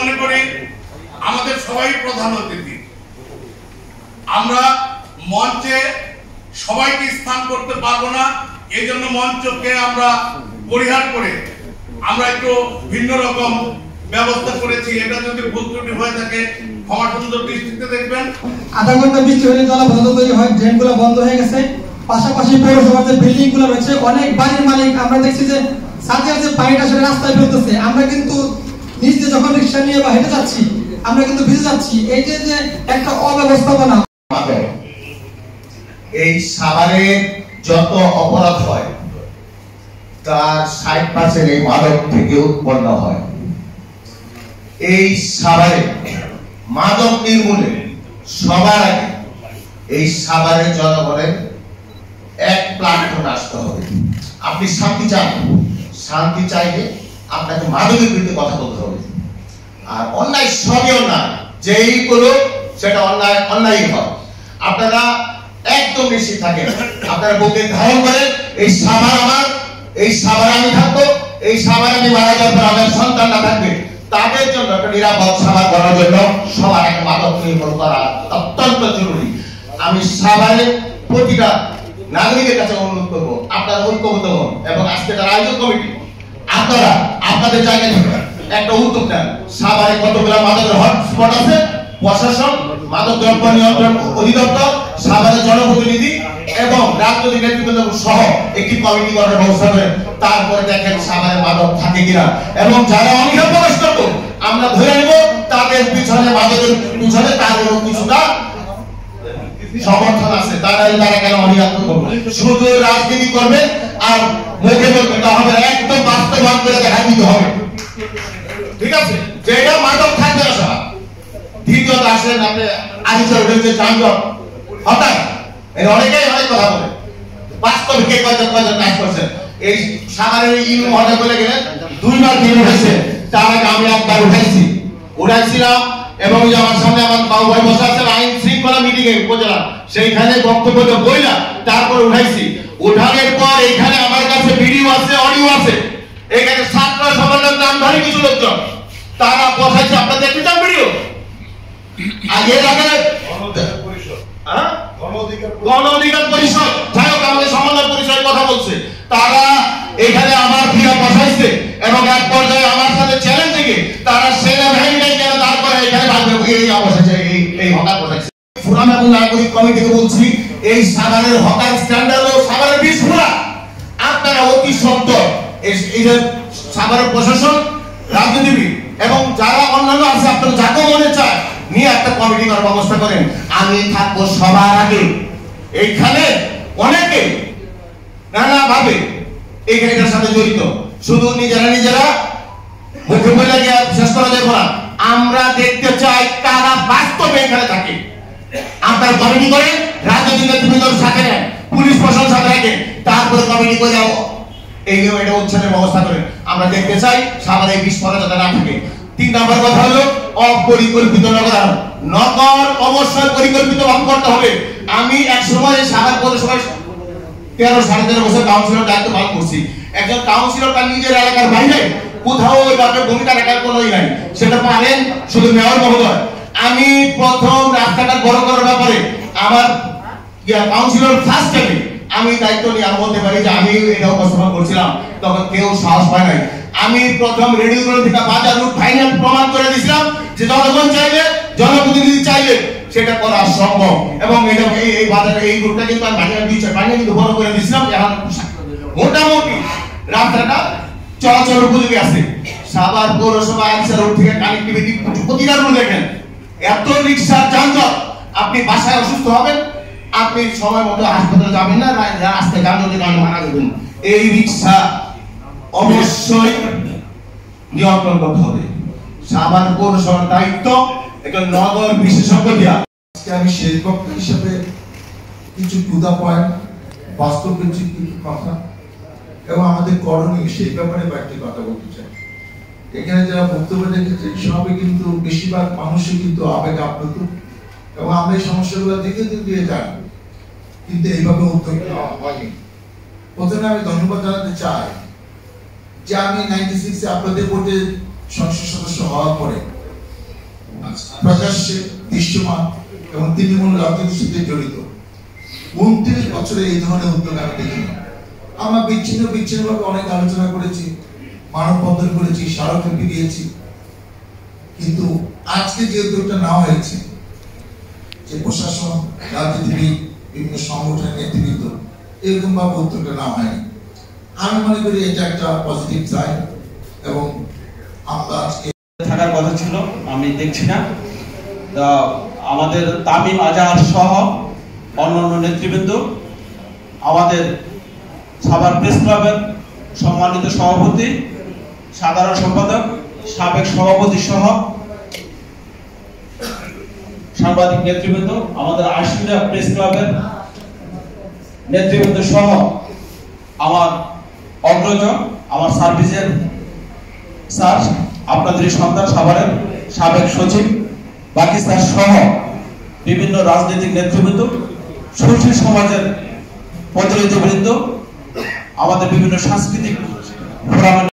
মনে করি আমাদের সবাই প্রধান অতিথি। আমরা মঞ্চে সবাইকে স্থান করতে পারবো না, এই জন্য মঞ্চকে আমরা পরিহার করে আমরা একটু ভিন্ন রকম ব্যবস্থা করেছি। এটা যদি ভুল ত্রুটি হয়ে থাকে ক্ষমা সুন্দর দৃষ্টিতে দেখবেন। আধা ঘন্টা বৃষ্টি হলে জলাবদ্ধতা তৈরি হয়, ড্রেনগুলো বন্ধ হয়ে গেছে। পাশাপাশি পৌরসভার যে বিল্ডিং গুলো রয়েছে, অনেক বাড়ির মালিক আমরা দেখছি যে সাথে পানিটা সেটা রাস্তায় ফেলতেছে। আমরা কিন্তু নিজে যখন রিক্সা নিয়ে বা হেঁটে যাচ্ছি আমরা কিন্তু ভিজে যাচ্ছি। এই যে যে একটা অব্যবস্থাপনা। এই সাভারে যত অপরাধ হয় তার 60% এই মাদক থেকে উৎপন্ন হয়। এই সাভারে মাদক নির্মূলে সবার আগে এই সাভারের জনগণের এক প্ল্যাটফর্মে আসতে হবে। আপনি শান্তি চান, শান্তি চাইলে আপনাকে মাদকের বিরুদ্ধে কথা বলতে হবে। আর অন্যায় সবই অন্যায়, যেই করুক সেটা অন্যায় অন্যায় হয়। আপনারা একদম নিশ্চিত থাকেন, আপনারা বুকে ধারণ করেন এই সাভার আমার, এই সাভার আমি থাকবো, এই সাভার আমি মারা যাওয়ার পর আমার সন্তানরা থাকবে। তাদের জন্য একটা নিরাপদ সাভার করার জন্য সবার একটা মাদক নির্মূল করা অত্যন্ত জরুরি। আমি সাভারের প্রতিটা নাগরিকের কাছে অনুরোধ করবো, আপনারা ঐক্যবদ্ধ হন এবং আজকে যারা আয়োজক কমিটি আপনারা আপনাদের জায়গায় একটা উদ্যোগ নেন। সাভারে কতগুলো মাদকের হটস্পট আছে, প্রশাসন, মাদক দ্রব্য নিয়ন্ত্রণ অধিদপ্তর, সাভারের জনপ্রতিনিধি এবং রাজনৈতিক নেতৃবৃন্দ সহ একটি কমিটি করার ব্যবস্থা করেন। তারপরে দেখেন সাভারে মাদক থাকে কিনা, এবং যারা অনীহা প্রকাশ করবো আমরা ধরে নেব তাদের পিছনে, মাদকের পিছনে তাদেরও কিছুটা সমর্থন আছে। তারা কেন অনীহা করবে? শুধু রাজনীতি করবে আর মুখে বলবে তা হবে, একদম বাস্তবায়ন করে দেখা দিতে হবে। ঠিক আছে, যেটা মাদক থাকবে না সব। দ্বিতীয়ত আসেন আপনি আইসা উঠেছে যানজট হঠাৎ, এর অনেকেই অনেক কথা বলে, বাস্তবে কে কয়জন কাজ করছে। এই সাভারের ইউনি মহোদয় বলে গেলেন 2 বার দিন উঠেছে, তার আগে আমি একবার উঠাইছিলাম এবং আমার সামনে আমার বাবু ভাই বসে আছে আইন শৃঙ্খলা মিটিং এ উপজেলা, সেইখানে বক্তব্য বইলা তারপর উঠাইছি। উঠানোর পর এখানে আমার কাছে ভিডিও আছে, অডিও আছে। এখানে ছাত্র সমাজের নামধারী কিছু লোকজন তারা বসাইছে, আপনারা দেখতে চান ভিডিও? আগে গণ অধিকার পরিষদ, যাই হোক আমাদের সমন্বয় পরিষদের কথা বলছে, তারা এখানে আমার ভিড়া বসাইছে এবং এক পর্যায়ে আমার সাথে চ্যালেঞ্জ থেকে তারা সেনাবাহিনীটাই কেন তারপরে এখানে এই হকার বসাইছে। ফোরাম এবং নাগরিক কমিটিকে বলছি, এই সাভারের হকার স্ট্যান্ডার্ড ও সাভারের বিস্ফোরা আপনারা অতি সত্তর এই যে সাভারের প্রশাসন, রাজনীতিবিদ এবং যারা অন্যান্য আছে আপনারা যাকে মনে চায় নিয়ে একটা কমিটি করার ব্যবস্থা করেন। আমি থাকবো সবার আগে। এইখানে অনেকে নানা ভাবে এটার সাথে জড়িত, শুধু নিজেরা মুখে বলে গিয়ে শেষ করা যাবে না। আমরা দেখতে চাই কারা বাস্তবে এখানে থাকে। আপনার কমিটি করে রাজনৈতিক নেতৃবৃন্দর সাথে নেন, পুলিশ প্রশাসন সাথে রাখেন, তারপরে কমিটি করে যাবো এটা উচ্ছেদের ব্যবস্থা করেন। আমরা দেখতে চাই সাভারে বিস্ফোরণ যাতে না থাকে। 3 নম্বর কথা হলো অপরিকল্পিত নগরায়ন। নগর অবশ্যই পরিকল্পিত করতে হবে। আমি এক সময় সাভার পৌরসভায় 13-13.5 বছর কাউন্সিলর দায়িত্ব পালন করছি। একজন কাউন্সিলর তার নিজের এলাকার বাইরে কোথাও ওইভাবে ভূমিকা রাখার কোনোই নাই, সেটা পারেন শুধু মেয়র মহোদয়। আমি প্রথম রাস্তাঘাট বড় করার ব্যাপারে আমার কাউন্সিলর ফার্স্ট টাইমে আমি দায়িত্ব নিয়ে আমি বলতে পারি যে আমি এটা উপস্থাপন করছিলাম, তখন কেউ সাহস পায় নাই। আমি প্রথম রেডিও থেকে বাজার রুট ফাইনাল প্রমাণ করে দিয়েছিলাম যে জনগণ চাইলে, জনপ্রতিনিধি চাইলে সেটা করা সম্ভব। এবং এটা এই বাজারে এই রুটটা কিন্তু আমি বানিয়ে কিন্তু বড় করে দিয়েছিলাম। এখন মোটামুটি রাস্তাটা চলাচল উপযোগী আছে। সাভার পৌরসভা আইসা রোড থেকে কানেক্টিভিটি প্রতিটা রোড দেখেন, এত রিক্সার যানজট, আপনি বাসায় অসুস্থ হবেন, আপনি সময় মতো হাসপাতালে যাবেন না, রাস্তায় যানজটের কারণে মারা যাবেন। এই রিক্সা অবশ্যই নিয়ন্ত্রণ করতে হবে। সাভার পৌরসভার দায়িত্ব একটা নগর বিশেষজ্ঞ দেওয়া। আজকে আমি শেষ বক্তা হিসেবে কিছু টুদা পয়েন্ট, বাস্তব কিছু কথা এবং আমাদের করণীয় সেই ব্যাপারে কয়েকটি কথা বলতে চাই। এখানে যারা বক্তব্য রেখেছে সবই কিন্তু বেশিরভাগ মানুষই কিন্তু আবেগে আপ্লুত এবং আমরা এই সমস্যাগুলো দিকে দিয়ে যাই, কিন্তু এইভাবে উদ্যোগ নেওয়া হয়নি। প্রথমে আমি ধন্যবাদ জানাতে চাই যে আমি 96-এ আপনাদের বোর্ডে সংসদ সদস্য হওয়ার পরে প্রকাশ্যে দৃশ্যমান এবং তৃণমূল রাজনীতির সাথে জড়িত। 29 বছরে এই ধরনের উদ্যোগ আমি দেখিনি। আমরা বিচ্ছিন্নভাবে অনেক আলোচনা করেছি, মানববন্ধন করেছি, স্মারকে ফিরিয়েছি, কিন্তু আজকে যে উদ্যোগটা নেওয়া হয়েছে, যে প্রশাসন, রাজনীতিবিদ, বিভিন্ন সংগঠনের নেতৃবৃন্দ এরকম ভাবে উদ্যোগটা নেওয়া হয়নি। আমি মনে করি এটা একটা পজিটিভ সাইন এবং আমরা আজকে থাকার কথা ছিল, আমি দেখছি না। আমাদের তামিম আজহার সহ অন্যান্য নেতৃবৃন্দ, আমাদের সাভার প্রেস ক্লাবের সম্মানিত সভাপতি, সাধারণ সম্পাদক, সাবেক সভাপতি সহ সাংবাদিক নেতৃবৃন্দ, আমাদের আশুলিয়া প্রেস ক্লাবের নেতৃবৃন্দ সহ আমার অগ্রজ, আমার সার্ভিসের স্যার, আপনাদের সন্তান সাভারের সাবেক সচিব, বাকি স্যার সহ বিভিন্ন রাজনৈতিক নেতৃবৃন্দ, সুশীল সমাজের প্রতিনিধিবৃন্দ, আমাদের বিভিন্ন সাংস্কৃতিক ফোরামের